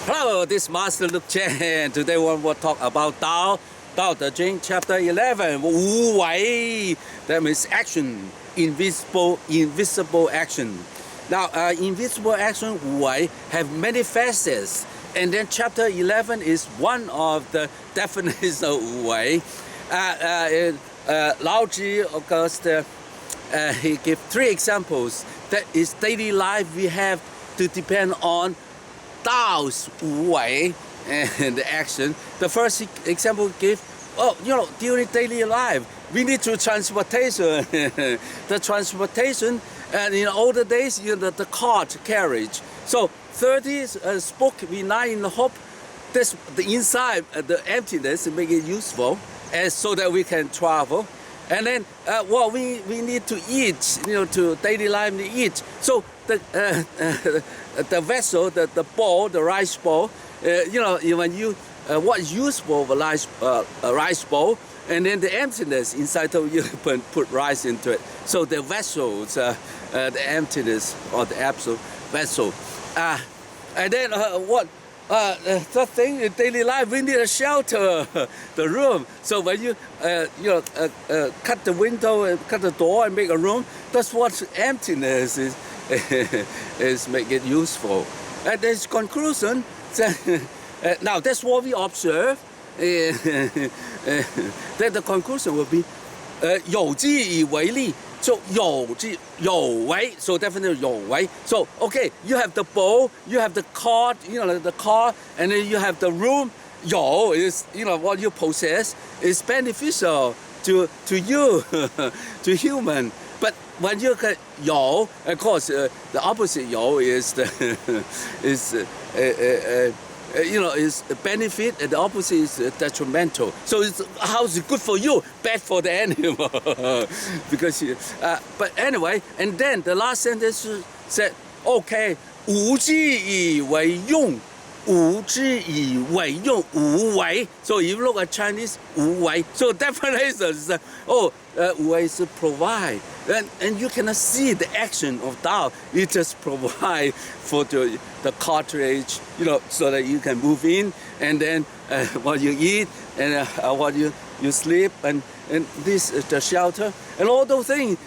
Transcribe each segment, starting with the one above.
Hello, this is Master Luke Chen. Today we will talk about Tao Te Ching, chapter 11. Wu Wei, that means action, invisible action. Now, invisible action, Wu Wei, have many facets. And then chapter 11 is one of the definitions of Wu Wei. Lao Tzu, of course, he gave three examples. That is daily life we have to depend on Tao's Wu Wei and the action. The first example gave, during daily life, we need to transportation. The transportation, and in older days, the cart carriage. So 30 spoke we now in the hope. This the inside, the emptiness, make it useful, and so that we can travel. And then what we need to eat, to daily life we eat. So the vessel, the bowl, the rice bowl, when you what is useful for rice bowl, and then the emptiness inside of you put rice into it. So the vessels, the emptiness or the absolute vessel, and then what? The thing in daily life, we need a shelter, the room. So when you cut the window and cut the door and make a room, that's what emptiness is. Is make it useful. And there's conclusion. Now that's what we observe. Then the conclusion will be 有之以为利. So 有为, so definitely 有为. So okay, you have the bowl, you have the cart, the car, and then you have the room. 有 is what you possess is beneficial to you, to human. But when you get 有, of course, the opposite 有 is is a benefit, and the opposite is detrimental. So how's it good for you, bad for the animal? Because but anyway, and then the last sentence said, okay, 无之以为用. 无之以为用, 无为. So if you look at Chinese, 无为. So definition is wu wei is to provide. And you cannot see the action of Tao. You just provide for the cartridge, so that you can move in, and then what you eat, and what you sleep, and this is the shelter, and all those things.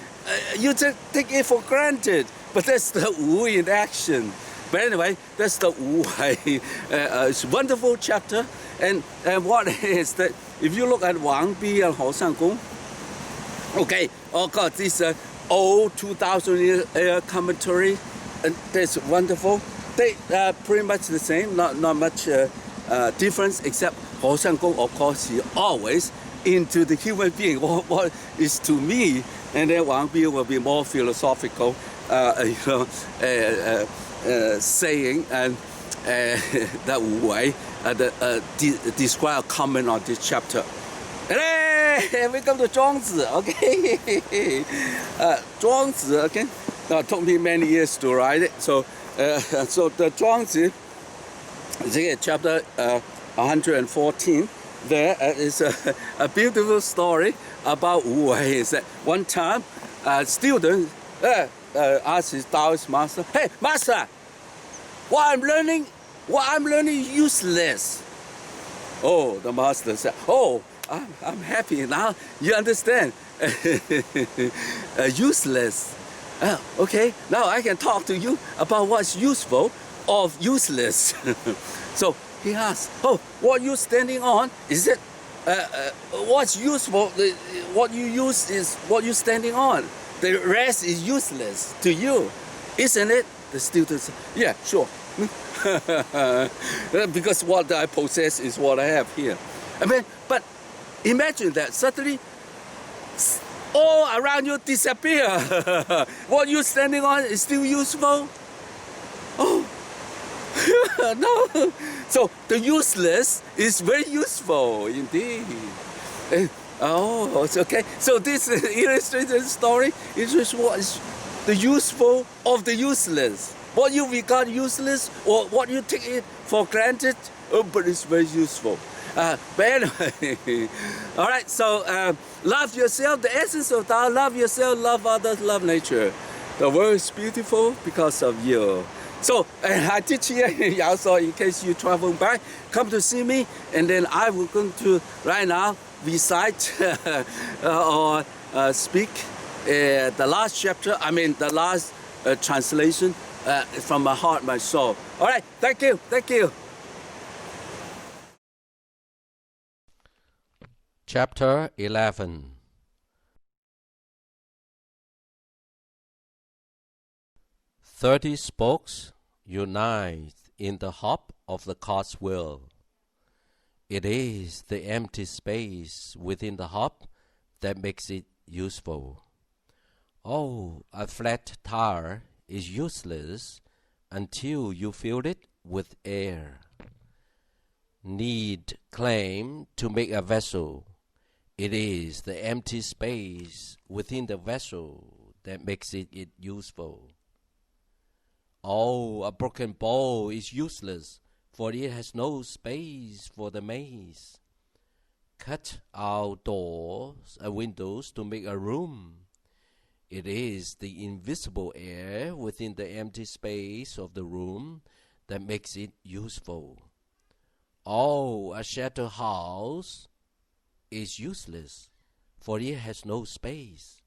You just take it for granted. But that's the Wu in action. But anyway, that's the Wu Wei. It's a wonderful chapter. And what is that? If you look at Wang Bi and Hao Shan Gong, okay, oh God, this old 2,000 year commentary, and that's wonderful. They are pretty much the same, not much difference, except Hao Shan Gong, of course, he always into the human being, what is to me, and then Wang Bi will be more philosophical, saying, and that Wu Wei describe a comment on this chapter. Hey, we come to 庄子, okay? 庄子, okay? Now, it took me many years to write it. So the 庄子, chapter 114, there is a beautiful story about Wu Wei. Is that one time, a student asked his Taoist master, "Hey, master, what I'm learning useless." Oh, the master said, "Oh, I'm happy now. You understand? Useless. Okay, now I can talk to you about what's useful or useless." So he asked, "Oh, what you standing on? Is it what's useful? What you use is what you're standing on. The rest is useless to you, isn't it?" The student said, "Yeah, sure." Because what I possess is what I have here. I mean, but imagine that suddenly all around you disappear. What you're standing on is still useful? Oh, no. So the useless is very useful indeed. Oh, it's okay. So this illustrated story is just what is the useful of the useless. What you regard useless or what you take it for granted, but it's very useful. But anyway, all right, so love yourself, the essence of Tao, love yourself, love others, love nature. The world is beautiful because of you. So I teach here also in case you travel by, come to see me, and then I will going to right now recite or speak the last chapter. I mean the last translation from my heart, my soul. All right, thank you, thank you. Chapter 11. 30 spokes unite in the hub of the cart's wheel. It is the empty space within the hub that makes it useful. Oh, a flat tire is useless until you fill it with air. Need claim to make a vessel. It is the empty space within the vessel that makes it useful. Oh, a broken bowl is useless, for it has no space for the maze. Cut out doors and windows to make a room. It is the invisible air within the empty space of the room that makes it useful. Oh, a shelter house is useless, for it has no space.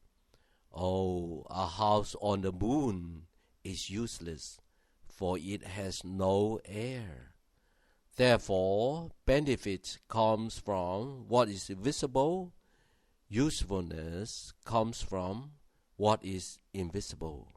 Oh, a house on the moon is useless, for it has no air. Therefore, benefit comes from what is visible, usefulness comes from what is invisible.